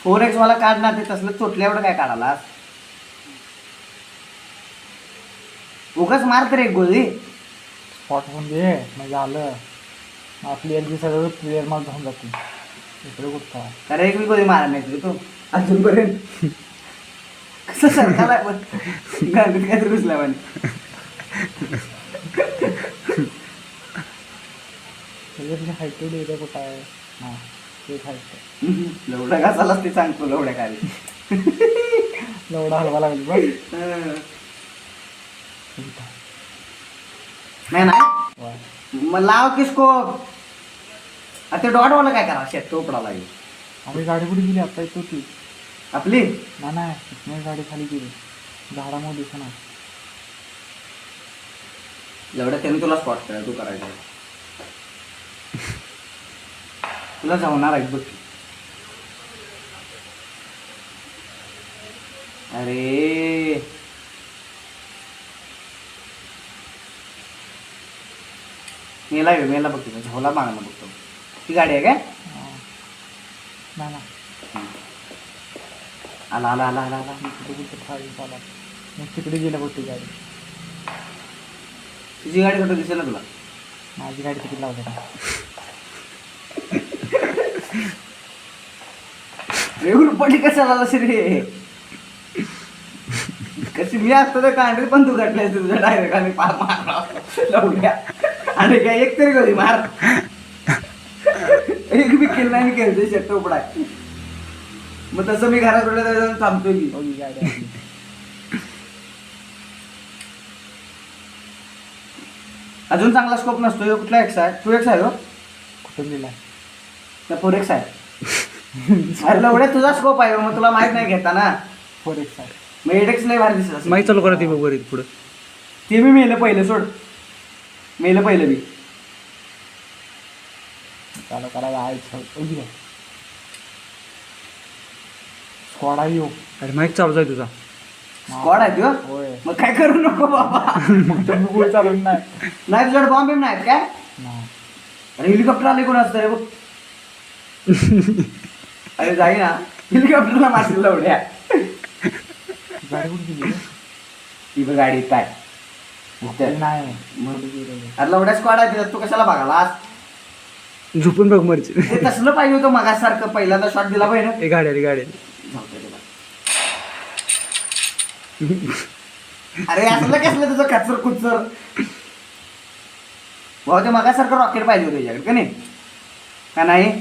4x मला काढ ना, ते तसलं चोटल्या एवढं काय काढाला उगाच मार तर एक गोळी. स्पॉट होऊन दे म्हणजे आलं प्लेअरची सगळं प्लेअर मला जाऊन जाते इकडे कुठं अरे एक मी गोळी मारा नाही तुझी तू अजूनपर्यंत कसं सरकारला गाडीत काय घुसला म्हणे. त्याच्यापेक्षा हायटेड एरिया कुठं आहे हां ते हायट लवड्या घासालाच ते सांगतो लवड्या काय एवढा हलवा लागली बघ नाही ना मग लाव किसको ते डॉटवाला काय करा शेत टोपडा लागेल. आम्ही गाडी कुठे गेली आता येतो ती आपली नाही इथनं गाडी खाली गेली झाडामुळे दिसणार एवढ्या त्याने तुला स्पॉट करा तू करायचं तुला जाऊणार आहे बघ. अरे मेला बघतो झोला मागायला बघतो. ती गाडी आहे काय नाही आला आला आला आला आला चाला मग तिकडे गेल्या होती गाडी तुझी गाडी कुठं दिसेल ना तुला. माझी गाडी तिकडे लावली का वेगळी पडी कशाला असे रे कशी मी असतो तर कांडरी पण तू घटलाय तुझ्या डायरेक्ट आम्ही पार मारला लावल्या आणि काय एक तरी कधी मार एक बी केलं नाही खेळते शेट टोपडाय. मग तसं मी घरात जाऊन थांबतोय की गाडी अजून चांगला स्कोप नसतो ह्यो कुठला एक्स आहे. 2x आहे हो कुठून दिलाय का 4x आहे. अरे लवड्या तुझा स्कोप आहे मग तुला माहित नाही घेता ना 4x आहे मग 8x नाही भारी दिसत माहीत चालू करा ती बघ बरं पुढं ते मी मेलं पहिलं सोड मेलं पहिलं मी चालू करायला आहे स्क्वॉड आहे येऊ अरे माईक चालूच आहे तुझा स्क्वॉड आहे तुझं होय मग काय करू नको बाबा. मग तुम्ही गोळी चालवून नाही नाही तुझ्याकडे बॉम्ब बिम नाहीत काय. नाही. अरे हेलिकॉप्टर आले कोण असतं रे बघ. अरे जाई ना हेलिकॉप्टरला मारतील लवड्या. गाडी कुठे गेली ती बघ गाडी काय नाही अरे लवड्या स्क्वॉड आहे त्याच्यात तू कशाला बघाला झोपून बघ मरची ते तसलं पाहिजे होतं मगासारखं पहिल्यांदा शॉट दिला पाहिजे ना. ए गाडी आली गाडी आली. अरे असलं कसलं तुझं कचर कुचर भाऊ ते मगासारखं रॉकेट पाहिजे होतं त्याच्याकडे का नाही का नाही.